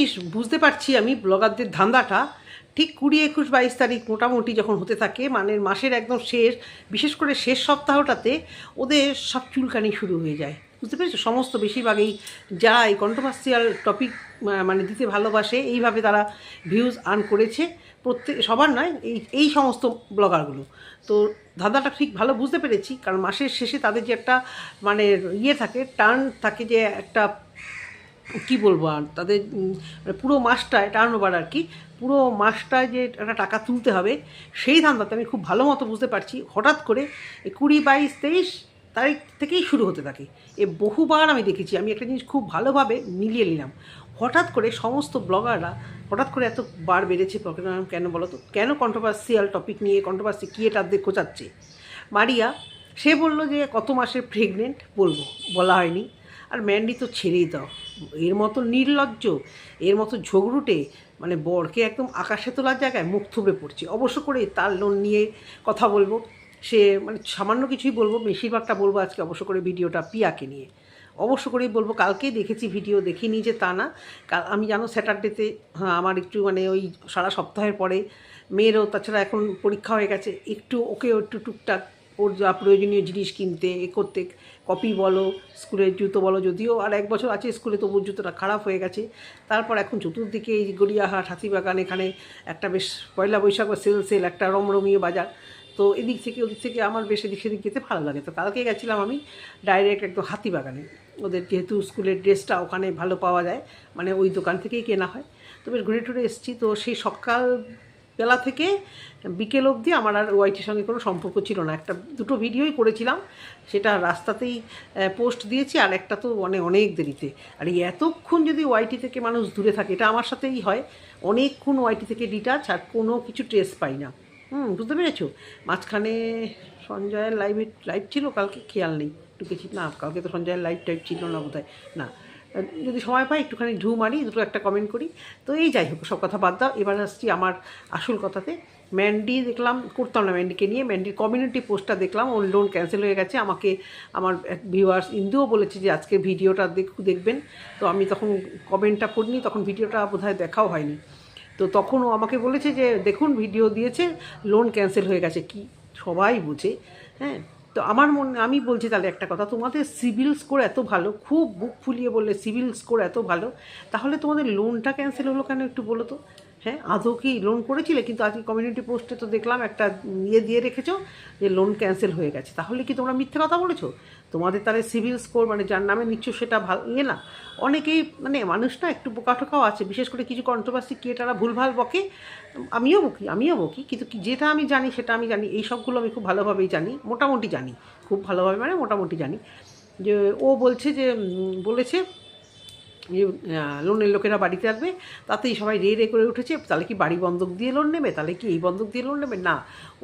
জিনিস বুঝতে পারছি আমি ব্লগারদের ধান্দাটা ঠিক 20, 21, 22 তারিখ মোটামুটি যখন হতে থাকে, মানে মাসের একদম শেষ, বিশেষ করে শেষ সপ্তাহটাতে ওদের সব চুলকানি শুরু হয়ে যায়। বুঝতে পেরেছো? সমস্ত বেশিরভাগই যারা এই কন্ট্রোভার্সিয়াল টপিক মানে দিতে ভালোবাসে, এইভাবে তারা ভিউজ আর্ন করেছে। সবার নয়, এই সমস্ত ব্লগারগুলো। তো ধাঁধাটা ঠিক ভালো বুঝতে পেরেছি, কারণ মাসের শেষে তাদের যে একটা মানে ইয়ে থাকে, টার্ন থাকে, যে একটা কি বলবো, আর তাদের মানে পুরো মাসটায় টার্ন ওভার আর কি, পুরো মাসটায় যে একটা টাকা তুলতে হবে, সেই ধান্দাতে আমি খুব ভালো মতো বুঝতে পারছি। হঠাৎ করে এই 20, 22, 23 তারিখ থেকেই শুরু হতে থাকে। বহুবার আমি দেখেছি। আমি একটা জিনিস খুব ভালোভাবে মিলিয়ে নিলাম। হঠাৎ করে সমস্ত ব্লগাররা হঠাৎ করে এত বার বেড়েছে প্রোগ্রাম কেন বলো তো? কেন কন্ট্রোভার্সিয়াল টপিক নিয়ে কন্ট্রোভার্সি কী এটা দিয়ে খোঁচাচ্ছে? মারিয়া, সে বললো যে কত মাসের প্রেগনেন্ট বলবো, বলা হয়নি। আর ম্যান্ডি তো ছেড়েই দাও, এর মতো নির্লজ্জ, এর মতো ঝগড়ুটে, মানে বরকে একদম আকাশে তোলার জায়গায় মুখ থুবড়ে পড়ছে। অবশ্য করে তার লোন নিয়ে কথা বলবো, সে মানে সামান্য কিছুই বলবো, বেশিরভাগটা বলবো আজকে অবশ্য করে ভিডিওটা পিয়াকে নিয়ে। অবশ্য করেই বলবো, কালকেই দেখেছি ভিডিও, দেখিনি যে তা না। আমি জানো স্যাটারডেতে, হ্যাঁ, আমার একটু মানে ওই সারা সপ্তাহের পরে মেয়েরও, তাছাড়া এখন পরীক্ষা হয়ে গেছে, ওকেও একটু টুকটাক ওর যা প্রয়োজনীয় জিনিস কিনতে করতে, কপি বলো, স্কুলের জুতো বলো, যদিও আর 1 বছর আছে স্কুলে, তবু জুতোটা খারাপ হয়ে গেছে। তারপর এখন চতুর্দিকে এই গড়িয়াহাট, হাতিবাগান, এখানে একটা বেশ পয়লা বৈশাখ বা সেল একটা রমরমিয়ে বাজার। তো এদিক থেকে ওদিক থেকে আমার বেশ এদিক সেদিক যেতে ভালো লাগে। তো কালকে গেছিলাম আমি ডাইরেক্ট একদম হাতিবাগানে। ওদের যেহেতু স্কুলের ড্রেসটা ওখানে ভালো পাওয়া যায়, মানে ওই দোকান থেকেই কেনা হয়। তো বেশ ঘুরে টুরে এসেছি। তো সেই সকাল বেলা থেকে বিকেল অবধি আমার আর ওয়াইটির সঙ্গে কোনো সম্পর্ক ছিল না। দুটো ভিডিওই করেছিলাম, সেটা রাস্তাতেই পোস্ট দিয়েছি, আর একটা তো অনেক দেরিতে। আর এতক্ষণ যদি ওয়াইটি থেকে মানুষ দূরে থাকে, এটা আমার সাথেই হয়, অনেকক্ষণ ওয়াইটি থেকে ডিটাচ, আর কোনো কিছু ট্রেস পাই না। বুঝতে পেরেছো? মাঝখানে সঞ্জয়ের লাইভ ছিল কালকে, খেয়াল নেই, ঢুকেছি না, কালকে তো সঞ্জয়ের লাইভ ছিল না বোধহয়, না। যদি সময় পাই একটুখানি ঢু মারি, দুটো একটা কমেন্ট করি। তো এই যাই হোক, সব কথা বাদ দাও, এবার আসছি আমার আসল কথাতে। ম্যান্ডি দেখলাম, করতাম না ম্যান্ডিকে নিয়ে, ম্যান্ডির কমিউনিটি পোস্টটা দেখলাম, ওর লোন ক্যান্সেল হয়ে গেছে। আমাকে আমার ভিউয়ার্স ইন্দুও বলেছে যে আজকে ভিডিওটা দেখবেন। তো আমি তখন কমেন্টটা পড়িনি, তখন ভিডিওটা বোধহয় দেখাও হয়নি। তো তখন ও আমাকে বলেছে যে দেখুন ভিডিও দিয়েছে, লোন ক্যান্সেল হয়ে গেছে। কি সবাই বুঝে, হ্যাঁ। তো আমি বলছি তাহলে একটা কথা, তোমাদের সিভিল স্কোর এত ভালো, খুব বুক ফুলিয়ে বললে সিভিল স্কোর এত ভালো, তাহলে তোমাদের লোনটা ক্যান্সেল হলো কেন একটু বলো তো? হ্যাঁ, আদৌ কি লোন করেছিলে? কিন্তু আজকে কমিউনিটি পোস্টে তো দেখলাম একটা দিয়ে রেখেছো যে লোন ক্যান্সেল হয়ে গেছে। তাহলে কি তোমরা মিথ্যে কথা বলেছো? তোমাদের তাহলে সিভিল স্কোর, মানে যার নামে নিচ্ছ সেটা ভালো না। অনেকেই মানে মানুষ না একটু বোকা টোকাও আছে, বিশেষ করে কিছু কন্ট্রোভার্সি ক্রিয়েটাররা ভুলভাল বকে। আমিও বকি, কিন্তু যেটা আমি জানি সেটা আমি জানি। এই সবগুলো আমি খুব ভালোভাবেই জানি, মোটামুটি জানি, খুব ভালোভাবে মানে মোটামুটি জানি। যে ও বলছে যে বলেছে যে লোনের লোকেরা বাড়িতে আসবে, তাতেই সবাই রে করে উঠেছে। তাহলে কি বাড়ি বন্ধক দিয়ে লোন নেবে? তাহলে কি এই বন্ধক দিয়ে লোন নেবে? না,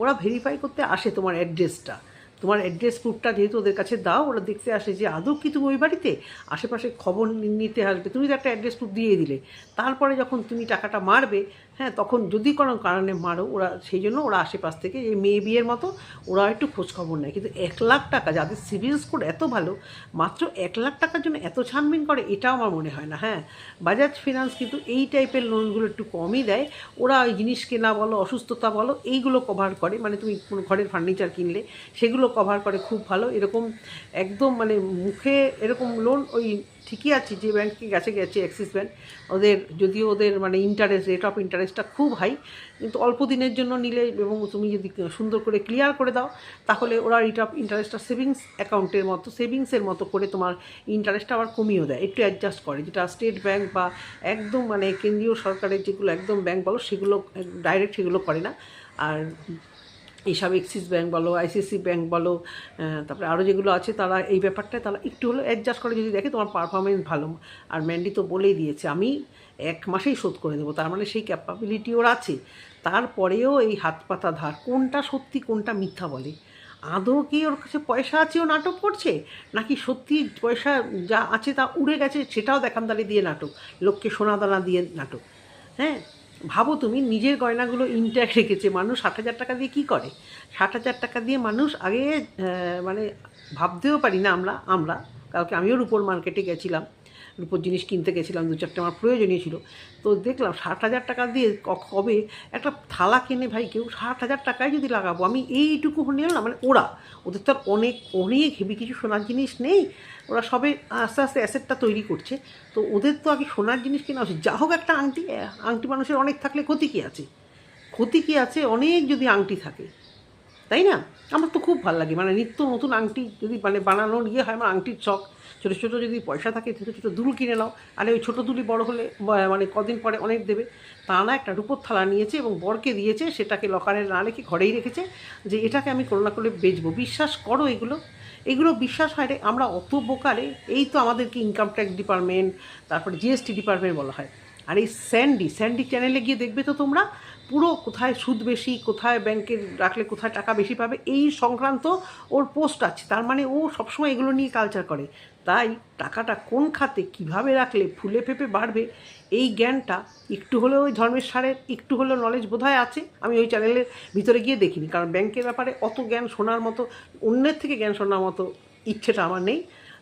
ওরা ভেরিফাই করতে আসে তোমার অ্যাড্রেসটা, তোমার অ্যাড্রেস প্রুফটা যেহেতু ওদের কাছে দাও, ওরা দেখতে আসে যে আদৌ কি তুমি ওই বাড়িতে, আশেপাশে খবর নিতে আসবে। তুমি তো একটা অ্যাড্রেস প্রুফ দিয়ে দিলে, তারপরে যখন তুমি টাকাটা মারবে, হ্যাঁ, তখন যদি কোনো কারণে মারো, ওরা সেই জন্য ওরা আশেপাশ থেকে এই মেয়ে বিয়ের মতো ওরা একটু খোঁজখবর নেয়। কিন্তু 1 লাখ টাকা, যাদের সিভিল স্কোর এত ভালো, মাত্র 1 লাখ টাকার জন্য এত ছানবিন করে, এটাও আমার মনে হয় না। হ্যাঁ, বাজাজ ফিনান্স কিন্তু এই টাইপের লোনগুলো একটু কমই দেয়। ওরা ওই জিনিস কেনা বলো, অসুস্থতা বলো, এইগুলো কভার করে। মানে তুমি কোনো ঘরের ফার্নিচার কিনলে সেগুলো কভার করে খুব ভালো। এরকম একদম মানে মুখে এরকম লোন ওই ঠিকই আছে, যে ব্যাংকে গেছে অ্যাক্সিস ব্যাংক, যদিও ওদের মানে রেট অফ ইন্টারেস্টটা খুব হাই, কিন্তু অল্প দিনের জন্য নিলে এবং তুমি যদি সুন্দর করে ক্লিয়ার করে দাও, তাহলে ওরা রেট অফ ইন্টারেস্টটা সেভিংসের মতো করে তোমার ইন্টারেস্টটা আবার কমিয়েও দেয়, একটু অ্যাডজাস্ট করে। যেটা স্টেট ব্যাংক বা একদম মানে কেন্দ্রীয় সরকারের যেগুলো একদম ব্যাংক বলো, সেগুলো ডাইরেক্ট সেগুলো করে না। আর এইসব এক্সিস ব্যাংক বলো, আইসিআইসি ব্যাংক বলো, তারপরে আরও যেগুলো আছে, তারা এই ব্যাপারটায় তারা একটু হলেও অ্যাডজাস্ট করে, যদি দেখে তোমার পারফরমেন্স ভালো। আর ম্যান্ডি তো বলেই দিয়েছে আমি 1 মাসেই শোধ করে দেবো, তার মানে সেই ক্যাপাবিলিটি ওর আছে। তারপরেও এই হাত পাতা ধার, কোনটা সত্যি কোনটা মিথ্যা বলে? আদৌ কি ওর কাছে পয়সা আছে ও নাটক করছে, নাকি সত্যি পয়সা যা আছে তা উড়ে গেছে, সেটাও দেখানদারি দিয়ে নাটক, লোককে সোনাদানা দিয়ে নাটক? হ্যাঁ, ভাবো তুমি, নিজের গয়নাগুলো ইনট্যাক্ট রেখেছে মানুষ। 60,000 টাকা দিয়ে কী করে? 60,000 টাকা দিয়ে মানুষ আগে মানে ভাবতেও পারি না আমরা কালকে আমিও রুপোর মার্কেটে গেছিলাম, রূপোর জিনিস কিনতে গেছিলাম, 2-4টে আমার প্রয়োজনীয় ছিল। তো দেখলাম 60,000 টাকা দিয়ে কবে একটা থালা কিনে ভাই কেউ 60,000 টাকায় যদি লাগাবো, আমি এইটুকু নিলাম না। মানে ওদের তো আর অনেক অনেক হেভি কিছু সোনার জিনিস নেই, ওরা সবে আস্তে আস্তে অ্যাসেটটা তৈরি করছে। তো ওদের তো আগে সোনার জিনিস কেনা উচিত। যা হোক একটা আংটি, আংটি মানুষের অনেক থাকলে ক্ষতি কী আছে? ক্ষতি কী আছে অনেক যদি আংটি থাকে, তাই না? আমার তো খুব ভালো লাগে, মানে নিত্য নতুন আংটি যদি মানে বানানোর হয়, আমার আংটির শখ। ছোটো ছোটো যদি পয়সা থাকে ছোটো ছোটো দুল কিনে নাও, আরে ওই ছোটো দুলি বড় হলে মানে কদিন পরে অনেক দেবে। তা না, একটা রূপোর থালা নিয়েছে এবং বরকে দিয়েছে, সেটাকে লকারে না রেখে ঘরেই রেখেছে, যে এটাকে আমি কোনো না করে বেচবো। বিশ্বাস করো, এগুলো বিশ্বাস হয় রে? আমরা অত বোকারে। এই তো আমাদেরকে ইনকাম ট্যাক্স ডিপার্টমেন্ট, তারপরে জিএসটি ডিপার্টমেন্ট বলা হয়। আর এই স্যান্ডি চ্যানেলে গিয়ে দেখবে তো তোমরা, পুরো কোথায় সুদ বেশি, কোথায় ব্যাংকে রাখলে কোথায় টাকা বেশি পাবে, এই সংক্রান্ত ওর পোস্ট আছে। তার মানে ও সবসময় এগুলো নিয়ে কালচার করে। তাই টাকাটা কোন খাতে কীভাবে রাখলে ফুলে ফেপে বাড়বে, এই জ্ঞানটা একটু হলেও ওই ধর্মের সারের একটু হলেও নলেজ বোধহয় আছে। আমি ওই চ্যানেলের ভিতরে গিয়ে দেখিনি, কারণ ব্যাংকের ব্যাপারে অত জ্ঞান শোনার মতো, অন্যের থেকে জ্ঞান শোনার মতো ইচ্ছেটা আমার নেই।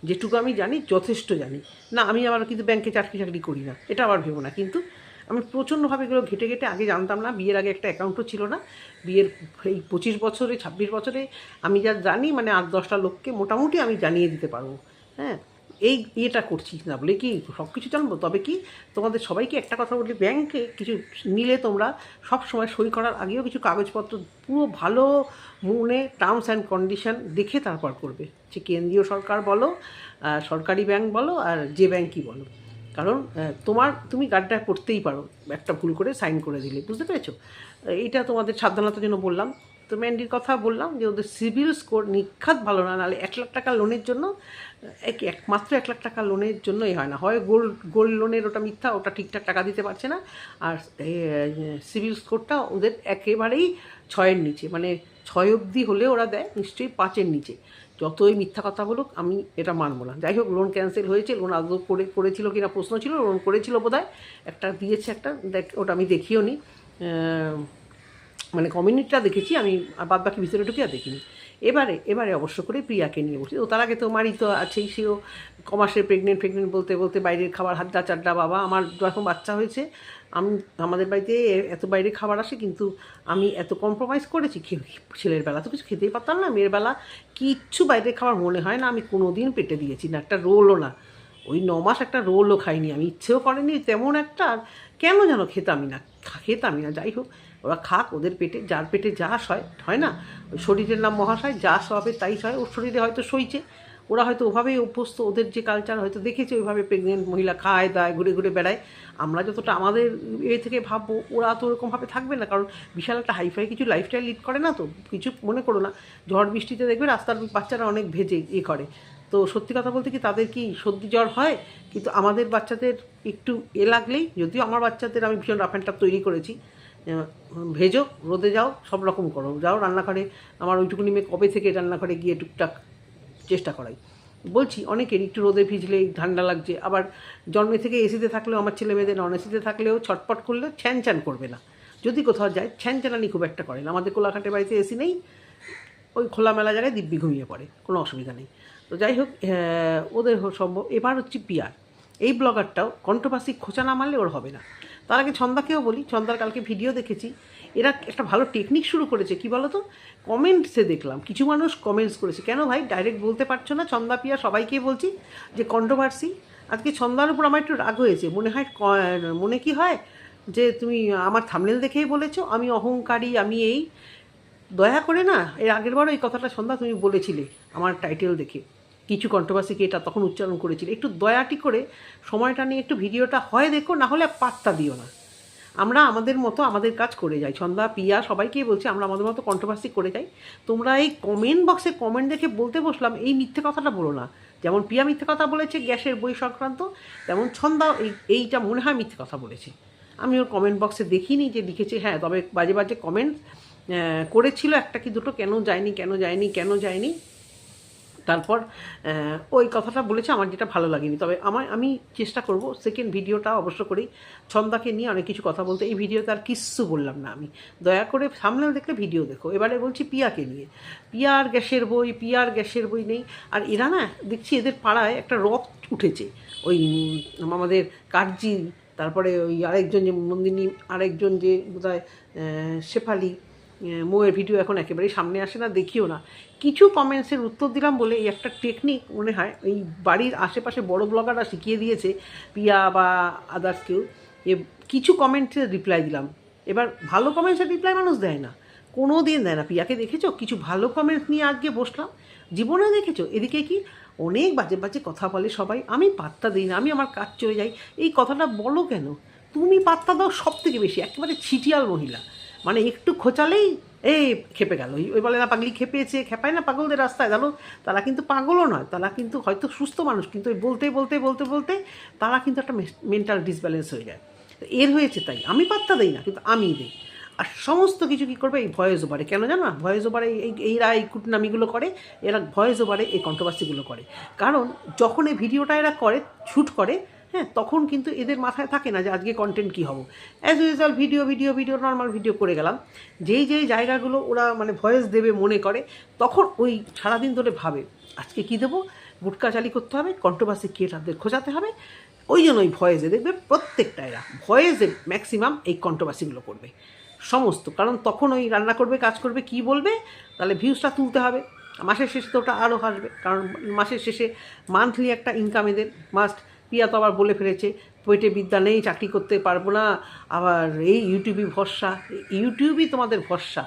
যেটুকু আমি জানি যথেষ্ট জানি না। আমি আবার কিন্তু ব্যাংকে চাকরি করি না, এটা আবার ভেবো না। কিন্তু আমি প্রচণ্ডভাবে এগুলো ঘেটে আগে জানতাম না। বিয়ের আগে একটা অ্যাকাউন্টও ছিল না। বিয়ের এই 25 বছরে 26 বছরে আমি যা জানি, মানে 8-10টা লোককে মোটামুটি আমি জানিয়ে দিতে পারবো। হ্যাঁ, এই এটা করছি না বলে কি সব কিছু জানবো? তবে কি তোমাদের সবাইকে একটা কথা বলি, ব্যাংকে কিছু নিলে তোমরা সব সময় সই করার আগেও কিছু কাগজপত্র পুরো ভালো মনে টার্মস অ্যান্ড কন্ডিশন দেখে তারপর করবে। যে কেন্দ্রীয় সরকার বলো, সরকারি ব্যাংক বলো, আর যে ব্যাংকই বলো। কারণ তুমি গাড্ডায় পড়তেই পারো একটা ভুল করে সাইন করে দিলে, বুঝতে পেরেছো? এইটা তোমাদের সাবধানতার জন্য বললাম। তো ম্যান্ডির কথা বললাম যে ওদের সিভিল স্কোর নিখাত ভালো না, নাহলে 1 লাখ টাকা লোনের জন্য, একমাত্র 1 লাখ টাকা লোনের জন্যই হয় না, হয় গোল্ড লোনের ওটা মিথ্যা, ওটা ঠিকঠাক টাকা দিতে পারছে না, আর সিভিল স্কোরটা ওদের একেবারেই 6-এর নিচে, মানে 6 অবধি হলে ওরা দেয়, নিশ্চয়ই 5-এর নিচে। যতই মিথ্যা কথা বলুক আমি এটা মানবো না। যাই হোক, লোন ক্যান্সেল হয়েছে, লোন আদৌ করেছিল কিনা প্রশ্ন ছিল, লোন করেছিল বোধহয়, একটা দিয়েছে একটা, ওটা আমি দেখিও নি, মানে কমিউনিটিটা দেখেছি আমি, আর বাদ বাকি ভিতরে ঢুকে আর দেখিনি। এবারে অবশ্য করে প্রিয়াকে নিয়ে বসি। ও তার আগে তো মারি তো আছেই, সেও কমাসে প্রেগনেন্ট বলতে বলতে বাইরের খাবার হাড্ডা চাড্ডা। বাবা, আমার যখন বাচ্চা হয়েছে, আমাদের বাড়িতে এত বাইরের খাবার আসে, কিন্তু আমি এত কম্প্রোমাইজ করেছি। ছেলের বেলা তো কিছু খেতেই পারতাম না, মেয়ের বেলা কিচ্ছু বাইরের খাবার মনে হয় না আমি কোনো দিন পেটে দিয়েছি, না একটা রোলও না। ওই 9 মাস একটা রোলও খাইনি আমি, ইচ্ছেও করেনি তেমন একটা, কেন যেন খেতামই না। যাই হোক, ওরা খাক, ওদের পেটে, যার পেটে যা হয় না, ওই শরীরের নাম মহাশয়, যা সবে তাই সয়, ওর শরীরে হয়তো সইছে, ওরা হয়তো ওভাবেই অভ্যস্ত, ওদের যে কালচার হয়তো দেখেছে ওইভাবে প্রেগনেন্ট মহিলা খায় দায় ঘুরে ঘুরে বেড়ায়। আমরা যতটা আমাদের থেকে ভাববো, ওরা তো ওরকমভাবে থাকবে না, কারণ বিশাল একটা হাইফাই কিছু লাইফস্টাইল লিড করে না। তো কিছু মনে করো না, ঝড় বৃষ্টিতে দেখবে রাস্তার বাচ্চারা অনেক ভেজে করে। তো সত্যি কথা বলতে কি, তাদের কি সর্দি জ্বর হয়, কিন্তু আমাদের বাচ্চাদের একটু লাগলেই, যদিও আমার বাচ্চাদের আমি ভীষণ রাফ অ্যান্ড টাফ তৈরি করেছি, ভেজো, রোদে যাও, সব রকম করো, যাও রান্নাঘরে। আমার ওইটুকুনি মেয়ে কবে থেকে রান্নাঘরে গিয়ে টুকটাক চেষ্টা করাই। বলছি, অনেকের একটু রোদে ভিজলেই ঠান্ডা লাগছে, আবার জন্মে থেকে এসিতে থাকলেও, আমার ছেলে মেয়েদের নন এসিতে থাকলেও ছটপট করলেও ছ্যান করবে না। যদি কোথাও যায় ছ্যানচানানি খুব একটা করে না। আমাদের কোলাঘাটের বাড়িতে এসি নেই, ওই খোলামেলা জায়গায় দিব্যি ঘুমিয়ে পড়ে, কোনো অসুবিধা নেই। তো যাই হোক, ওদের সম্ভব। এবার হচ্ছে পিয়ার, এই ব্লগারটাও কন্ট্রোভার্সি খোঁচা না মারলে ওর হবে না। তার আগে ছন্দাকেও বলি, ছন্দার কালকে ভিডিও দেখেছি, এরা একটা ভালো টেকনিক শুরু করেছে। কি বলো তো, কমেন্টসে দেখলাম কিছু মানুষ কমেন্টস করেছে, কেন ভাই ডাইরেক্ট বলতে পারছো না? ছন্দা পিয়া সবাইকেই বলছি যে কন্ট্রোভার্সি। আজকে ছন্দার উপর আমার একটু রাগ হয়েছে, মনে কি হয় যে তুমি আমার থাম্বনেল দেখেই বলেছো আমি অহংকারী, আমি এই, দয়া করে না, এর আগেরবারও এই কথাটা সন্ধ্যা তুমি বলেছিলে আমার টাইটেল দেখে, কিছু কন্ট্রোভার্সিকে এটা তখন উচ্চারণ করেছিলে, একটু দয়াটি করে সময়টা নিয়ে একটু ভিডিওটা হয় দেখো, না হলে পাত্তা দিও না। আমরা আমাদের মতো আমাদের কাজ করে যাই, ছন্দা পিয়া সবাইকেই বলছি, আমরা আমাদের মতো কন্ট্রোভার্সি করে যাই। তোমরা এই কমেন্ট বক্সে কমেন্ট দেখে বলতে বসলাম, এই মিথ্যে কথাটা বলো না। যেমন পিয়া মিথ্যে কথা বলেছে গ্যাসের বই সংক্রান্ত, তেমন ছন্দা এইটা মনে হয় মিথ্যে কথা বলেছে। আমি ওর কমেন্ট বক্সে দেখিনি যে লিখেছে, হ্যাঁ তবে বাজে বাজে কমেন্ট করেছিল, একটা কি দুটো, কেন যায়নি। তারপর ওই কথাটা বলেছে, আমার যেটা ভালো লাগেনি। তবে আমি চেষ্টা করব সেকেন্ড ভিডিওটা অবশ্য করেই ছন্দাকে নিয়ে অনেক কিছু কথা বলতে। এই ভিডিওতে আর কিচ্ছু বললাম না আমি, দয়া করে সামনে দেখলে ভিডিও দেখো। এবারে বলছি পিয়াকে নিয়ে, পিয়ার গ্যাসের বই নেই। আর এরা না দেখছি এদের পাড়ায় একটা রথ উঠেছে। ওই আমাদের কার্জি, তারপরে ওই আরেকজন যে নন্দিনী, আরেকজন যে বোধহয় শেফালি, মোয়ের ভিডিও এখন একেবারেই সামনে আসে না, দেখিও না। কিছু কমেন্টসের উত্তর দিলাম বলে এই একটা টেকনিক মনে হয় এই বাড়ির আশেপাশে বড় ব্লগাররা শিখিয়ে দিয়েছে, পিয়া বা আদার্স কেউ, কিছু কমেন্টের রিপ্লাই দিলাম। এবার ভালো কমেন্টসের রিপ্লাই মানুষ দেয় না, কোনো দিন দেয় না। পিয়াকে দেখেছো কিছু ভালো কমেন্টস নিয়ে আজকে বসলাম, জীবনে দেখেছো? এদিকে কি অনেক বাজে বাজে কথা বলে সবাই, আমি পাত্তা দিই না, আমি আমার কাজ চলে যাই। এই কথাটা বলো কেন? তুমি পাত্তা দাও সব থেকে বেশি, একেবারে ছিটিয়াল মহিলা, মানে একটু খোঁচালেই এই খেপে গেল। ওই বলে না পাগলি খেপেছে, খেপায় না পাগলদের রাস্তায়, জানো তারা কিন্তু পাগলও নয়, তারা কিন্তু হয়তো সুস্থ মানুষ, কিন্তু ওই বলতে বলতে বলতে বলতে তারা কিন্তু একটা মেন্টাল ডিসব্যালেন্স হয়ে যায়। এর হয়েছে তাই আমি পাত্তা দিই না, কিন্তু আমি দিই। আর সমস্ত কিছু কী করবে এই ভয়েস ওভারে, কেন জানো না? ভয়েস ওভারে এইরা এই কুটনামিগুলো করে, এরা ভয়েস ওভারে এই কন্ট্রোভার্সিগুলো করে। কারণ যখন এই ভিডিওটা এরা করে, শ্যুট করে, হ্যাঁ, তখন কিন্তু এদের মাথায় থাকে না যে আজকে কন্টেন্ট কী হবো। As usual video video video normal video করে গেলাম। যেই যেই জায়গাগুলো ওরা মানে ভয়েস দেবে মনে করে, তখন ওই সারাদিন ধরে ভাবে আজকে কী দেবো, গুটকা চালি করতে হবে, কন্ট্রোভার্সি ক্রিয়েটারদের খোঁজাতে হবে। ওই জন্য ওই ভয়েসে দেখবে প্রত্যেকটা এরা ভয়েসে ম্যাক্সিমাম এই কন্ট্রোভার্সিগুলো করবে সমস্ত। কারণ তখন ওই রান্না করবে, কাজ করবে, কি বলবে, তাহলে ভিউজটা তুলতে হবে, মাসের শেষে তো ওটা আরও আসবে, কারণ মাসের শেষে মান্থলি একটা ইনকাম এদের মাস্ট। পিয়া তো আবার বলে ফেলেছে পেটে বিদ্যা নেই, চাকরি করতে পারবো না, আবার এই ইউটিউবই ভরসা, ইউটিউবই তোমাদের ভরসা।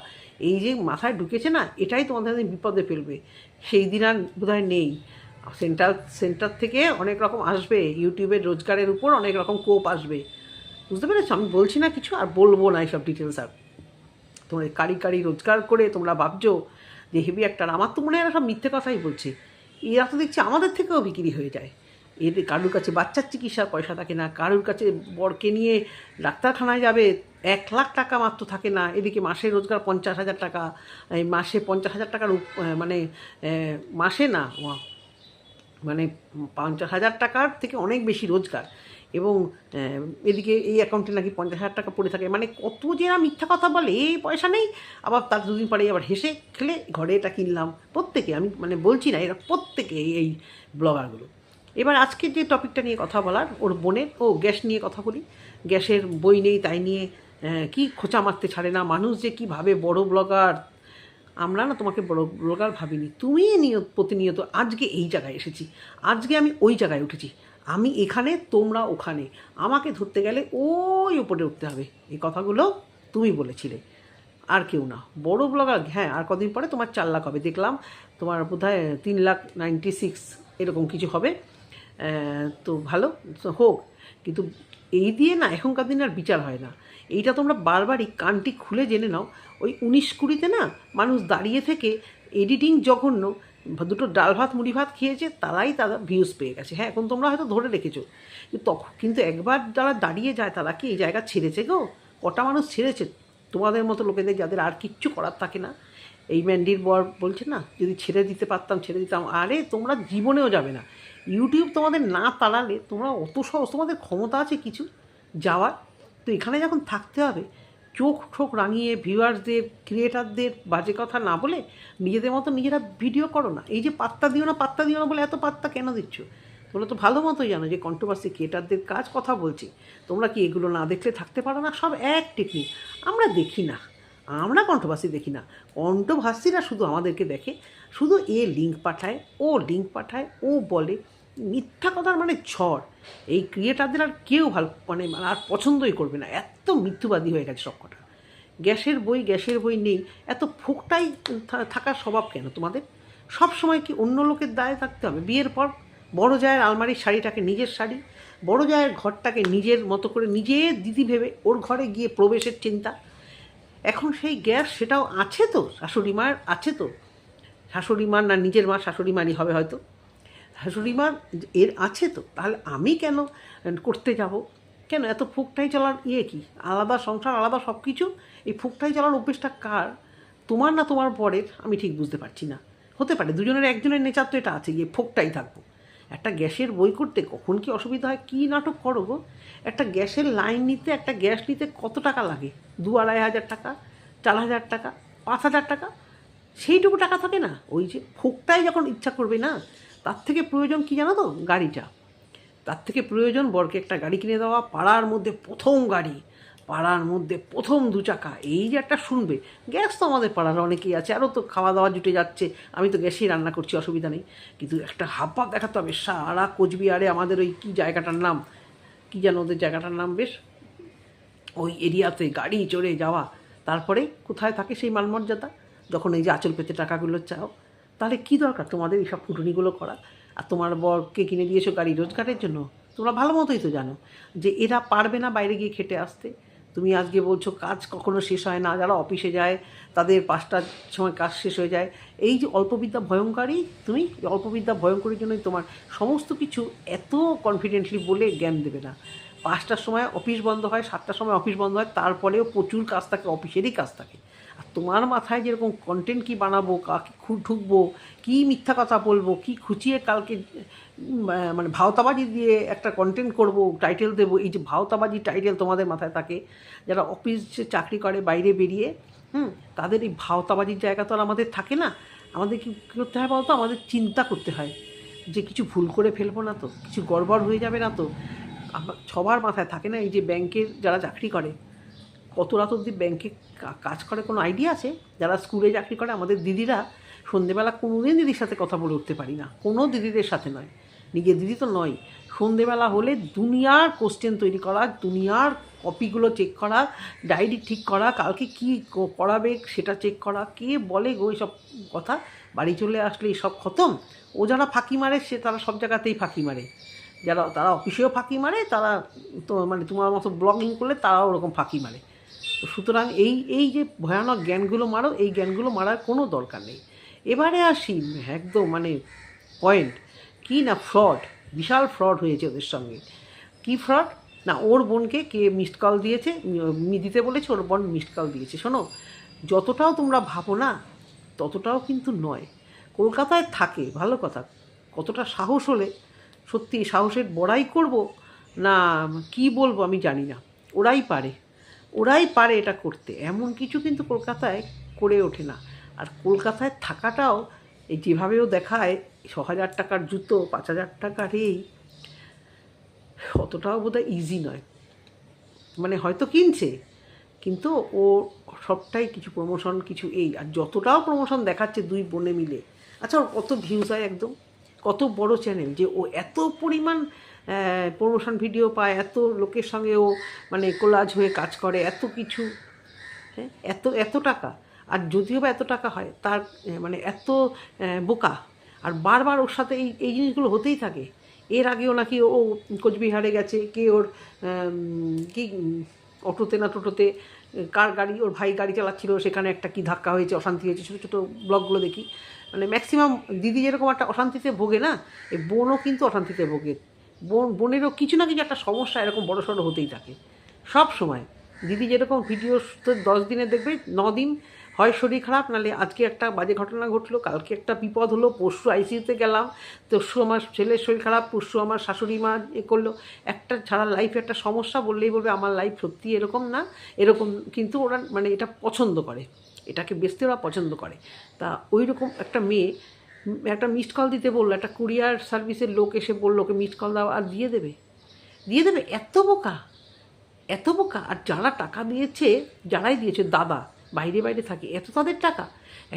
এই যে মাথায় ঢুকেছে না, এটাই তোমাদের বিপদে ফেলবে। সেই দিন আর বোধহয় নেই। সেন্টার থেকে অনেক রকম আসবে, ইউটিউবের রোজগারের উপর অনেক রকম কোপ আসবে, বুঝতে পেরেছো? আমি বলছি না কিছু, আর বলবো না এইসব ডিটেলস। আর তোমরা কারি রোজগার করে তোমরা ভাবছো যে হেভি একটা, আমার তো মনে হয় সব মিথ্যে কথাই বলছে। এরা তো দেখছি আমাদের থেকেও বিক্রি হয়ে যায়। এদের কারুর কাছে বাচ্চার চিকিৎসার পয়সা থাকে না, কারুর কাছে বরকে নিয়ে ডাক্তারখানায় যাবে 1,00,000 টাকা মাত্র থাকে না, এদিকে মাসে রোজগার 50,000 টাকা। এই মাসে 50,000 টাকার মানে মাসে না, মানে 50,000 টাকার থেকে অনেক বেশি রোজগার। এবং এদিকে এই অ্যাকাউন্টে নাকি 50,000 টাকা পড়ে থাকে। মানে কত যে না মিথ্যা কথা বলে, এই পয়সা নেই, আবার তার দুদিন পরে আবার হেসে খেলে ঘরে এটা কিনলাম। প্রত্যেকে, আমি মানে বলছি না, এরা প্রত্যেকে এই ব্লগারগুলো। এবার আজকে যে টপিকটা নিয়ে কথা বলার, ওর বোনের, গ্যাস নিয়ে কথা বলি। গ্যাসের বই নেই তাই নিয়ে কি খোঁচা মারতে ছাড়ে না মানুষ, যে কীভাবে বড় ব্লগার। আমরা না তোমাকে বড় ব্লগার ভাবিনি, তুমি প্রতিনিয়ত। আজকে এই জায়গায় এসেছি, আজকে আমি ওই জায়গায় উঠেছি, আমি এখানে, তোমরা ওখানে, আমাকে ধরতে গেলে ওই উপরে উঠতে হবে। এই কথাগুলো তুমি বলেছিলে, আর কেউ না। বড় ব্লগার, হ্যাঁ, আর কদিন পরে তোমার 4 লাখ হবে, দেখলাম তোমার বোধহয় 3,96,000 এরকম কিছু হবে। তো ভালো হোক, কিন্তু এই দিয়ে না এখনকার দিন আর বিচার হয় না। এইটা তোমরা বারবারই কানটি খুলে জেনে নাও। ওই 19-20-তে না মানুষ দাঁড়িয়ে থেকে এডিটিং জঘন্য, দুটো ডাল ভাত মুড়ি ভাত খেয়েছে, তারাই তারা ভিউজ পেয়ে গেছে। হ্যাঁ, এখন তোমরা হয়তো ধরে রেখেছো, তখন কিন্তু একবার যারা দাঁড়িয়ে যায় তারা কি এই জায়গা ছেড়েছে গো? কটা মানুষ ছেড়েছে তোমাদের মতো লোকেদের, যাদের আর কিচ্ছু করার থাকে না। এই ম্যান্ডির বর বলছে না, যদি ছেড়ে দিতে পারতাম ছেড়ে দিতাম। আরে তোমরা জীবনেও যাবে না, ইউটিউব তোমাদের না তাড়ালে তোমরা অত সহজ, তোমাদের ক্ষমতা আছে কিছু যাওয়ার? তো এখানে যখন থাকতে হবে, চোখ ঠোক রাঙিয়ে ভিউয়ার্সদের, ক্রিয়েটারদের বাজে কথা না বলে নিজেদের মতো নিজেরা ভিডিও করো না। এই যে পাত্তা দিও না পাত্তা দিও না বলে এত পাত্তা কেন দিচ্ছ? তোমরা তো ভালো মতোই জানো যে কন্ট্রোভার্সি ক্রিয়েটারদের কাজ কথা বলছি। তোমরা কি এগুলো না দেখলে থাকতে পারো না? সব এক টেকনিক। আমরা দেখি না, আমরা কন্ট্রোভার্সি দেখি না, কন্ট্রোভার্সিরা শুধু আমাদেরকে দেখে, শুধু এ লিঙ্ক পাঠায়, ও লিঙ্ক পাঠায়, ও বলে মিথ্যা কথার মানে ঝড়। এই ক্রিয়েটারদের আর কেউ ভালো মানে আর পছন্দই করবে না, এত মিথ্যুবাদী হয়ে গেছে সব কটা। গ্যাসের বই নেই, এত ফোকটাই থাকার স্বভাব কেন তোমাদের? সব সময় কি অন্য লোকের দায়ে থাকতে হবে? বিয়ের পর বড় জায়ের আলমারির শাড়িটাকে নিজের শাড়ি, বড় জায়ের ঘরটাকে নিজের মতো করে নিজের দিদি ভেবে ওর ঘরে গিয়ে প্রবেশের চিন্তা। এখন সেই গ্যাস সেটাও আছে তো, শাশুড়ি মার আছে তো, শাশুড়ি মার না নিজের মা, শাশুড়ি মারই হবে হয়তো, শাশুড়ি মার এর আছে তো, তাহলে আমি কেন করতে যাব? কেন এত ফুকটাই চলার কি আলাদা সংসার, আলাদা সব কিছু, এই ফুকটাই চলার অভ্যেসটা কার? তোমার না তোমার পরের? আমি ঠিক বুঝতে পারছি না। হতে পারে দুজনের একজনের নেচার তো এটা আছে, গিয়ে ফোকটাই থাকবো। একটা গ্যাসের বই করতে কখন কি অসুবিধা হয়, কী নাটক করো গো? একটা গ্যাসের লাইন নিতে, একটা গ্যাস নিতে কত টাকা লাগে? 2,500 টাকা, 4,000 টাকা, 5,000 টাকা, সেইটুকু টাকা থাকে না? ওই যে ফোকটাই যখন ইচ্ছা করবে না, তার থেকে প্রয়োজন কি জানো তো? গাড়িটা। তার থেকে প্রয়োজন বরকে একটা গাড়ি কিনে দেওয়া, পাড়ার মধ্যে প্রথম গাড়ি, পাড়ার মধ্যে প্রথম 2 চাকা, এই যে একটা শুনবে। গ্যাস তো আমাদের পাড়ার অনেকেই আছে, আরও তো খাওয়া দাওয়া জুটে যাচ্ছে, আমি তো গ্যাসেই রান্না করছি, অসুবিধা নেই। কিন্তু একটা হাবভাব দেখাতে হবে। সারা কোচবিহারে আমাদের ওই কী জায়গাটার নাম, কী যেন ওদের জায়গাটার নাম, বেশ ওই এরিয়াতে গাড়ি চড়ে যাওয়া, তারপরে কোথায় থাকে সেই মানমর্যাদা? যখন এই যে আঁচল পেতে টাকাগুলো চাও, তাহলে কী দরকার তোমাদের এইসব ফুটুনিগুলো করা? আর তোমার বরকে কিনে দিয়েছো গাড়ি রোজগারের জন্য, তোমরা ভালো মতোই তো জানো যে এরা পারবে না বাইরে গিয়ে খেটে আসতে। তুমি আজকে বলছো কাজ কখনো শেষ হয় না, যারা অফিসে যায় তাদের 5টার সময় কাজ শেষ হয়ে যায়। এই যে অল্পবিদ্যা ভয়ঙ্করী, তুমি অল্পবিদ্যা ভয়ঙ্করীর জন্যই তোমার সমস্ত কিছু এত কনফিডেন্টলি বলে জ্ঞান দেবে না। 5টার সময় অফিস বন্ধ হয়, 7টার সময় অফিস বন্ধ হয়, তারপরেও প্রচুর কাজ থাকে, অফিসেরই কাজ থাকে। আর তোমার মাথায় যেরকম কন্টেন্ট কী বানাবো, কাকে ঢুকবো, কী মিথ্যা কথা বলবো, কী খুঁচিয়ে কালকে মানে ভাওতাবাজি দিয়ে একটা কন্টেন্ট করব, টাইটেল দেবো, এই যে ভাওতাবাজি টাইটেল তোমাদের মাথায় থাকে, যারা অফিসে চাকরি করে বাইরে বেরিয়ে, তাদের এই ভাওতাবাজির জায়গা তো আর আমাদের থাকে না। আমাদের কী করতে হয় বলতো? আমাদের চিন্তা করতে হয় যে কিছু ভুল করে ফেলবো না তো, কিছু গড়বড় হয়ে যাবে না তো। সবার মাথায় থাকে না, এই যে ব্যাংকের যারা চাকরি করে, কত রাত অবধি ব্যাংকে কাজ করে কোনো আইডিয়া আছে? যারা স্কুলে চাকরি করে আমাদের দিদিরা, সন্ধেবেলা কোনোদিন দিদির সাথে কথা বলে উঠতে পারি না, কোনো দিদিদের সাথে নয়, নিজের দিদি তো নয়। সন্ধেবেলা হলে দুনিয়ার কোশ্চেন তৈরি করা, দুনিয়ার কপিগুলো চেক করা, ডায়েরি ঠিক করা, কালকে কী করাবে সেটা চেক করা, কে বলে গো এসব কথা? বাড়ি চলে আসলে সব খতম। ও যারা ফাঁকি মারে সে তারা সব জায়গাতেই ফাঁকি মারে, যারা তারা অফিসেও ফাঁকি মারে, তারা তো মানে তোমার মতো ব্লগিং করলে তারাও ওরকম ফাঁকি মারে। তো সুতরাং এই যে ভয়ানক জ্ঞানগুলো মারো, এই জ্ঞানগুলো মারার কোনো দরকার নেই। এবারে আসি একদম মানে পয়েন্ট, কি না ফ্রড, বিশাল ফ্রড হয়েছে ওদের সঙ্গে। কি ফ্রড না, ওর বোনকে কে মিসড কল দিয়েছে, দিতে বলেছে, ওর বোন মিসড কল দিয়েছে। শোনো, যতটাও তোমরা ভাবো না ততটাও কিন্তু নয়। কলকাতায় থাকে ভালো কথা, কতটা সাহস হলে সত্যি সাহসের বড়াই করব না কি বলবো আমি জানি না। ওরাই পারে এটা করতে, এমন কিছু কিন্তু কলকাতায় করে ওঠে না। আর কলকাতায় থাকাটাও এই যেভাবেও দেখায় 6,000 টাকার জুতো, 5,000 টাকার এই, অতটাও বোধহয় ইজি নয়। মানে হয়তো কিনছে, কিন্তু ও সবটাই কিছু প্রমোশন, কিছু এই, আর যতটাও প্রমোশন দেখাচ্ছে 2 বোনে মিলে, আচ্ছা ওর কত ভিউজ হয়, একদম কত বড় চ্যানেল যে ও এত পরিমাণ প্রমোশন ভিডিও পায়, এত লোকের সঙ্গে ও মানে কোলাজ হয়ে কাজ করে, এত কিছু, হ্যাঁ, এত টাকা। আর যদিও বা এত টাকা হয়, তার মানে এত বোকা, আর বারবার ওর সাথে এই জিনিসগুলো হতেই থাকে। এর আগেও নাকি ও কোচবিহারে গেছে, কে ওর কি অটোতে না টোটোতে, কার গাড়ি, ওর ভাই গাড়ি চালাচ্ছিল, সেখানে একটা কি ধাক্কা হয়েছে, অশান্তি হয়েছে, ছোটো ছোটো ব্লগগুলো দেখি। মানে ম্যাক্সিমাম দিদি যেরকম একটা অশান্তিতে ভোগে না, এই বোনও কিন্তু অশান্তিতে ভোগে। বোনেরও কিছু না কিছু একটা সমস্যা এরকম বড় সড়ো হতেই থাকে সব সময়। দিদি যেরকম ভিডিও তো 10 দিনে দেখবে, 9 দিন হয় শরীর খারাপ, নাহলে আজকে একটা বাজে ঘটনা ঘটলো, কালকে একটা বিপদ হলো, পরশু আইসিইউতে গেলাম, তরশু আমার ছেলের শরীর খারাপ, পরশু আমার শাশুড়ি মা এ করলো। একটা ছাড়া লাইফে একটা সমস্যা বললেই বলবে আমার লাইফ সত্যি এরকম না এরকম। কিন্তু ওরা মানে এটা পছন্দ করে, এটাকে বেচতে ওরা পছন্দ করে। তা ওই রকম একটা মেয়ে একটা মিসড কল দিতে বললো, একটা কুরিয়ার সার্ভিসের লোক এসে বললো ওকে মিসড কল দাও, আর দিয়ে দেবে। এত বোকা, এত বোকা। আর যারা টাকা দিয়েছে, যারাই দিয়েছে দাদা বাইরে থাকে, এত তাদের টাকা।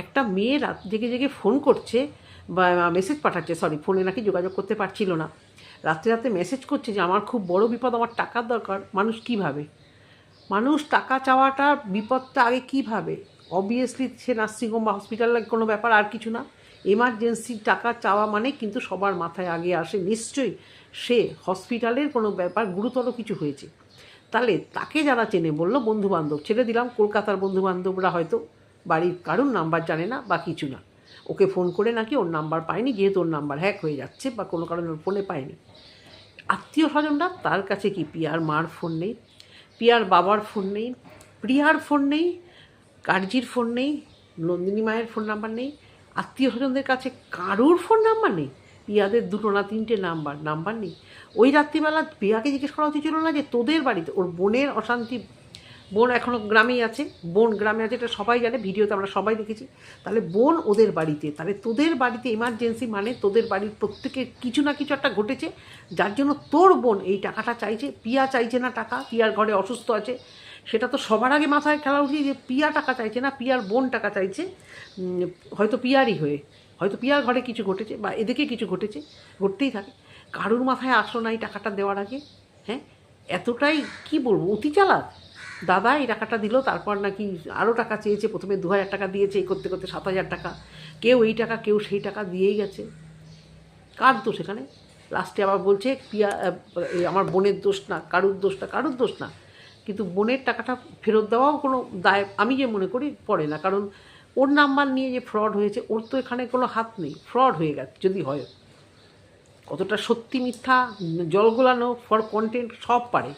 একটা মেয়ে রাত জেগে জেগে ফোন করছে বা মেসেজ পাঠাচ্ছে, ফোনে নাকি যোগাযোগ করতে পারছিল না, রাত্রে মেসেজ করছে যে আমার খুব বড় বিপদ, আমার টাকার দরকার। মানুষ কী ভাবে? মানুষ টাকা চাওয়াটা বিপদটা আগে কী ভাবে? অবভিয়াসলি সে নার্সিংহোম বা হসপিটালের কোনো ব্যাপার, আর কিছু না। এমার্জেন্সি টাকা চাওয়া মানে কিন্তু সবার মাথায় আগে আসে নিশ্চয়ই সে হসপিটালের কোনো ব্যাপার, গুরুতর কিছু হয়েছে। তাহলে তাকে যারা চেনে, বললো বন্ধুবান্ধব, ছেড়ে দিলাম কলকাতার বন্ধুবান্ধবরা হয়তো বাড়ির কারুর নাম্বার জানে না বা কিছু না, ওকে ফোন করে নাকি ওর নাম্বার পায়নি, যেহেতু ওর নাম্বার হ্যাক হয়ে যাচ্ছে বা কোনো কারণে ওর ফোনে পায়নি। আত্মীয় স্বজনরা, তার কাছে কি পিয়ার মার ফোন নেই, পিয়ার বাবার ফোন নেই, প্রিয়ার ফোন নেই, কার্জির ফোন নেই, নন্দিনী মায়ের ফোন নাম্বার নেই, আত্মীয় স্বজনদের কাছে কারুর ফোন নাম্বার নেই। পিয়াদের 2 না 3টে নাম্বার নেই। ওই রাত্রিবেলা পিয়াকে জিজ্ঞেস করা উচিত ছিল না যে তোদের বাড়িতে ওর বোনের অশান্তি বোন এখনও গ্রামেই আছে, বোন গ্রামে আছে, এটা সবাই জানে, ভিডিওতে আমরা সবাই দেখেছি। তাহলে বোন ওদের বাড়িতে, তাহলে তোদের বাড়িতে এমার্জেন্সি মানে তোদের বাড়ির প্রত্যেকের কিছু না কিছু একটা ঘটেছে, যার জন্য তোর বোন এই টাকাটা চাইছে। পিয়া চাইছে না টাকা, পিয়ার ঘরে অসুস্থ আছে, সেটা তো সবার আগে মাথায় খেলা উচিত যে পিয়া টাকা চাইছে না, পিয়ার বোন টাকা চাইছে। হয়তো পিয়ারই হয়ে, হয়তো পিয়ার ঘরে কিছু ঘটেছে বা এদিকে কিছু ঘটেছে, ঘটতেই থাকে। কারুর মাথায় আসলো না এই টাকাটা দেওয়ার আগে? হ্যাঁ, এতটাই কি বলবো, অতি চালাক। দাদা এই টাকাটা দিল, তারপর নাকি আরও টাকা চেয়েছে, প্রথমে 2,000 টাকা দিয়েছে, এই করতে করতে 7,000 টাকা, কেউ এই টাকা কেউ সেই টাকা দিয়েই গেছে। কার দোষ এখানে? লাস্টে আবার বলছে পিয়া আমার বোনের দোষ না, কারুর দোষ না, কারুর দোষ না। কিন্তু বোনের টাকাটা ফেরত দেওয়াও কোনো দায় আমি যে মনে করি পড়ে না, কারণ ওর নাম্বার নিয়ে যে ফ্রড হয়েছে, ওর তো এখানে কোনো হাত নেই, ফ্রড হয়ে গেছে যদি হয়। কতটা সত্যি মিথ্যা, জল গোলানো ফর কন্টেন্ট সব পারে,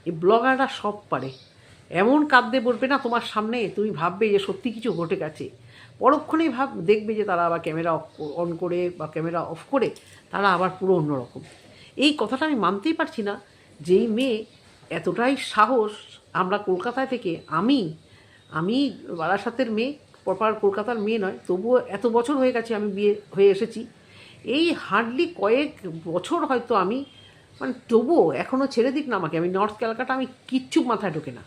এই ব্লগাররা সব পারে। এমন কাঁদতে বলবে না তোমার সামনে, তুমি ভাববে যে সত্যি কিছু ঘটে গেছে, পরক্ষণেই দেখবে যে তারা আবার ক্যামেরা অন করে বা ক্যামেরা অফ করে তারা আবার পুরো অন্যরকম। এই কথাটা আমি মানতেই পারছি না, যেই মেয়ে এতটাই সাহস। আমরা কলকাতায় থেকে, আমি বারাসাতের মেয়ে, প্রপার কলকাতার মেয়ে নয়, তবুও এত বছর হয়ে গেছে আমি বিয়ে হয়ে এসেছি, এই হার্ডলি কয়েক বছর হয়তো আমি, মানে তবুও এখনও ছেড়ে দিক না আমাকে, আমি নর্থ ক্যালকাটা আমি কিচ্ছু মাথায় ঢোকে না,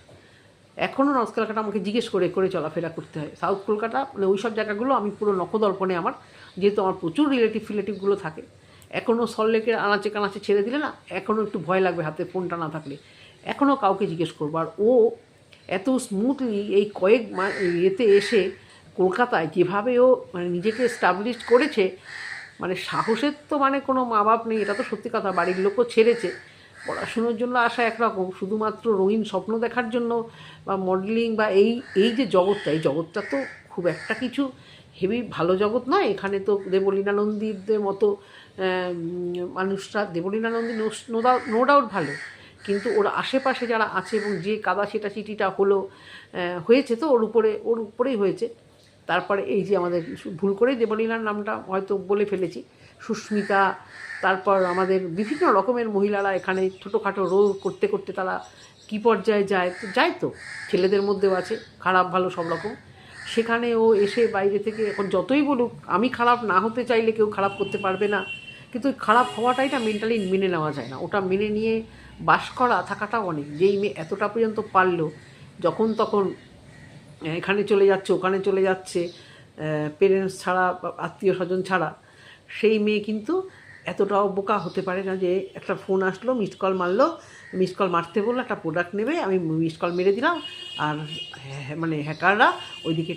এখনও নর্থ ক্যালকাটা আমাকে জিজ্ঞেস করে করে চলাফেরা করতে হয়। সাউথ কলকাতা মানে ওই সব জায়গাগুলো আমি পুরো নখদর্পণে আমার, যেহেতু আমার প্রচুর রিলেটিভগুলো থাকে। এখনও সল্টলেকের আনাচে কানাচে ছেড়ে দিলে না, এখনও একটু ভয় লাগবে হাতে ফোনটা না থাকলে, এখনও কাউকে জিজ্ঞেস করবো। আর ও এত স্মুথলি এই কয়েক ইয়েতে এসে কলকাতায় যেভাবে ও মানে নিজেকে এস্টাবলিশ করেছে, মানে সাহসের তো মানে কোনো মা বাপ নেই, এটা তো সত্যি কথা। বাড়ির লোকও ছেড়েছে, পড়াশুনোর জন্য আসা একরকম, শুধুমাত্র রঙিন স্বপ্ন দেখার জন্য বা মডেলিং বা এই এই যে জগৎটা, এই জগৎটা তো খুব একটা কিছু হেভি ভালো জগৎ নয়। এখানে তো দেবলীনা নন্দীদের মতো মানুষরা, দেবলীনা নন্দী নো ডাউট ভালো, কিন্তু ওর আশেপাশে যারা আছে এবং যে কাদা চিটিটা হয়েছে তো ওর উপরেই হয়েছে। তারপরে এই যে আমাদের ভুল করেই দেবলীনার নামটা হয়তো বলে ফেলেছি, সুস্মিতা, তারপর আমাদের বিভিন্ন রকমের মহিলারা এখানে ছোটোখাটো রোল করতে করতে তারা কী পর্যায়ে যায় তো ছেলেদের মধ্যেও আছে খারাপ ভালো সব রকম। সেখানে ও এসে বাইরে থেকে, এখন যতই বলুক আমি খারাপ না হতে চাইলে কেউ খারাপ করতে পারবে না, কিন্তু খারাপ হওয়াটাই না মেন্টালি মেনে নেওয়া যায় না, ওটা মেনে নিয়ে বাস করা থাকাটাও অনেক। যেই মেয়ে এতটা পর্যন্ত পারলো, যখন তখন এখানে চলে যাচ্ছে ওখানে চলে যাচ্ছে, পেরেন্টস ছাড়া আত্মীয় স্বজন ছাড়া, সেই মেয়ে কিন্তু এতটাও বোকা হতে পারে না যে একটা ফোন আসলো, মিসড কল মারলো, মিসড কল মারতে বললো একটা প্রোডাক্ট নেবে, আমি মিসড কল মেরে দিলাম আর মানে হ্যাকাররা ওইদিকে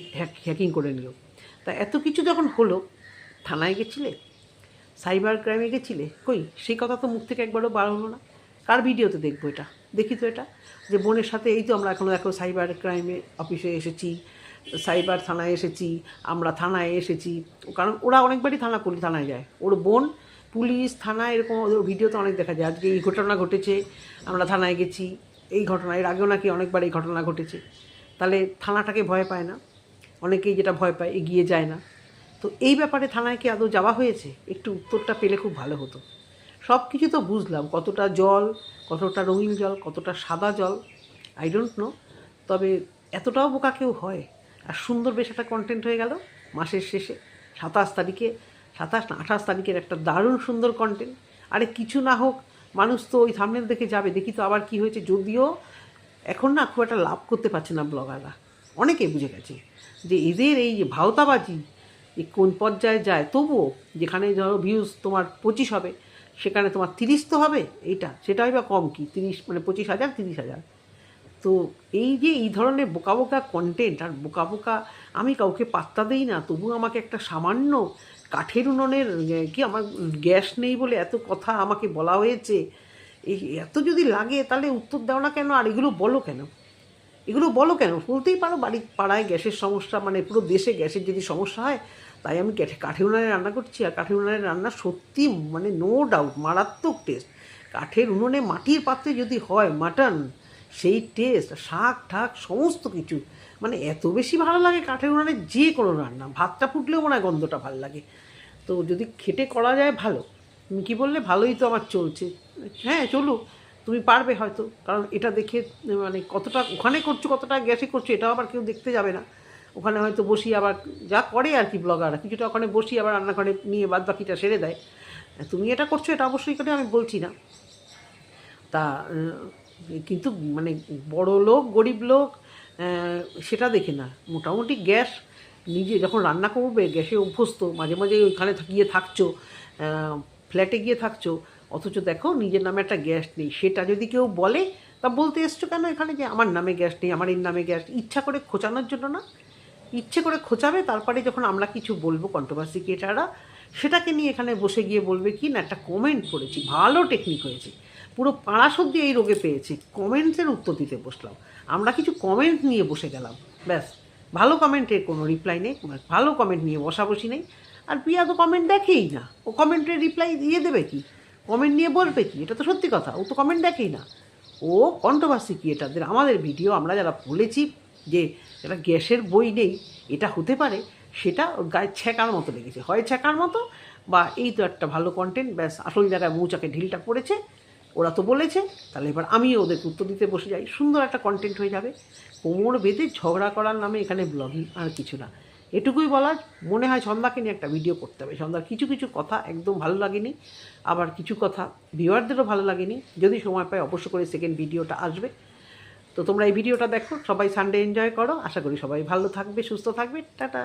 হ্যাকিং করে নিল। তা এত কিছু যখন হলো, থানায় গেছিলে, সাইবার ক্রাইমে গেছিলে, কই সেই কথা তো মুখ থেকে একবারও বার হলো না। কার ভিডিওতে দেখবো এটা? দেখি তো এটা, যে বোনের সাথে এই তো আমরা এখন সাইবার ক্রাইমে অফিসে এসেছি, সাইবার থানায় এসেছি, আমরা থানায় এসেছি, কারণ ওরা অনেকবারই থানায় যায়, ওর বোন পুলিশ থানায় এরকম ওদের ভিডিওতে অনেক দেখা যায়। আজকে এই ঘটনা ঘটেছে, আমরা থানায় গেছি, এই ঘটনা, এর আগেও নাকি অনেকবার এই ঘটনা ঘটেছে। তাহলে থানাটাকে ভয় পায় না, অনেকেই যেটা ভয় পায় এগিয়ে যায় না। তো এই ব্যাপারে থানায় কি আদৌ যাওয়া হয়েছে? একটু উত্তরটা পেলে খুব ভালো হতো। সব কিছু তো বুঝলাম, কতটা জল, কতটা রঙিন জল, কতটা সাদা জল, আই ডোন্ট নো, তবে এতটাও বোকা কেউ হয়? আর সুন্দর বেশ একটা কন্টেন্ট হয়ে গেল মাসের শেষে 28 তারিখের একটা দারুণ সুন্দর কন্টেন্ট। আরে কিছু না হোক, মানুষ তো ওই থাম্বনেল দেখে যাবে, দেখি তো আবার কি হয়েছে। যদিও এখন না খুব একটা লাভ করতে পারছে না ব্লগাররা, অনেকেই বুঝে গেছে যে এদের এই যে ভাওতাবাজি কোন পর্যায়ে যায়। তবুও যেখানে ধরো ভিউজ তোমার 25 হবে, সেখানে তোমার 30 তো হবে, সেটাই বা কম কি, 30 মানে 25,000 30,000। তো এই যে এই ধরনের বোকা বোকা কন্টেন্ট আর বোকা বোকা, আমি কাউকে পাত্তা দিই না, তবু আমাকে একটা সামান্য কাঠের উনুনের কি, আমার গ্যাস নেই বলে এত কথা আমাকে বলা হয়েছে, এই এত যদি লাগে তাহলে উত্তর দাও না কেন? আর এগুলো বলো কেন? বলতেই পারো পাড়ায় গ্যাসের সমস্যা, মানে পুরো দেশে গ্যাসের যদি সমস্যা হয়, তাই আমি কাঠের উনুনে রান্না করছি। আর কাঠের উনুনের রান্না সত্যি মানে নো ডাউট মারাত্মক টেস্ট। কাঠের উনুনে মাটির পাত্রে যদি হয় মাটন, সেই টেস্ট, শাক ঠাক সমস্ত কিছু, মানে এত বেশি ভালো লাগে কাঠের উনুনে যে কোনো রান্না। ভাতটা ফুটলেও মনে হয় গন্ধটা ভালো লাগে। তো যদি খেটে করা যায় ভালো। তুমি কী বললে? ভালোই তো আমার চলছে। হ্যাঁ চলুক, তুমি পারবে হয়তো, কারণ এটা দেখে মানে কতটা ওখানে করছো কতটা গ্যাসে করছো এটাও আবার কেউ দেখতে যাবে না। ওখানে হয়তো বসিয়ে আবার যা করে আর কি ব্লগাররা, কিছুটা ওখানে বসিয়ে আবার রান্নাঘরে নিয়ে বাদ বাকিটা সেরে দেয়। তুমি এটা করছো এটা অবশ্যই করে আমি বলছি না। তা কিন্তু মানে বড় লোক গরিব লোক সেটা দেখে না, মোটামুটি গ্যাস নিজে যখন রান্না করবে গ্যাসে অভ্যস্ত, মাঝে মাঝে ওইখানে গিয়ে থাকছো, ফ্ল্যাটে গিয়ে থাকছো, অথচ দেখো নিজের নামে একটা গ্যাস নেই। সেটা যদি কেউ বলে তা বলতে এসছো কেন এখানে যে আমার নামে গ্যাস নেই, আমার এর নামে গ্যাস, ইচ্ছা করে খোঁচানোর জন্য না, ইচ্ছে করে খোঁচাবে। তারপরে যখন আমরা কিছু বলবো কন্ট্রোভার্সি ক্রিয়েটাররা, সেটাকে নিয়ে এখানে বসে গিয়ে বলবে কি না একটা কমেন্ট করেছি, ভালো টেকনিক হয়েছে, পুরো পাড়া সর্দি এই রোগে পেয়েছে, কমেন্টসের উত্তর দিতে বসলাম। আমরা কিছু কমেন্ট নিয়ে বসে গেলাম, ব্যাস। ভালো কমেন্টের কোনো রিপ্লাই নেই, ভালো কমেন্ট নিয়ে বসাবসি নেই। আর প্রিয়া তো কমেন্ট দেখেই না, ও কমেন্টের রিপ্লাই দিয়ে দেবে কি, কমেন্ট নিয়ে বলবে কি, এটা তো সত্যি কথা, ও তো কমেন্ট দেখেই না। ও কন্ট্রোভার্সি ক্রিয়েটারদের আমাদের ভিডিও আমরা যারা বলেছি যে এটা গ্যাসের বই নেই, এটা হতে পারে, সেটা ওর গায়ে ছ্যাঁকার মতো লেগেছে, হয় ছ্যাঁকার মতো বা এই তো একটা ভালো কন্টেন্ট, ব্যাস আসল জায়গায় মৌচাকে ঢিলটা পড়েছে। ওরা তো বলেছে, তাহলে এবার আমিও ওদের উত্তর দিতে বসে যাই, সুন্দর একটা কন্টেন্ট হয়ে যাবে। কোমর বেঁধে ঝগড়া করার নামে এখানে ব্লগিং আর কিছু না। এটুকুই বলার, মনে হয় সন্ধ্যাকে নিয়ে একটা ভিডিও করতে হবে। সন্ধ্যার কিছু কিছু কথা একদম ভালো লাগেনি, আবার কিছু কথা ভিউয়ারদেরও ভালো লাগেনি। যদি সময় পায় অবশ্য করে সেকেন্ড ভিডিওটা আসবে। তো তোমরা এই ভিডিওটা দেখো, সবাই সানডে এনজয় করো, আশা করি সবাই ভালো থাকবে, সুস্থ থাকবে, টাটা।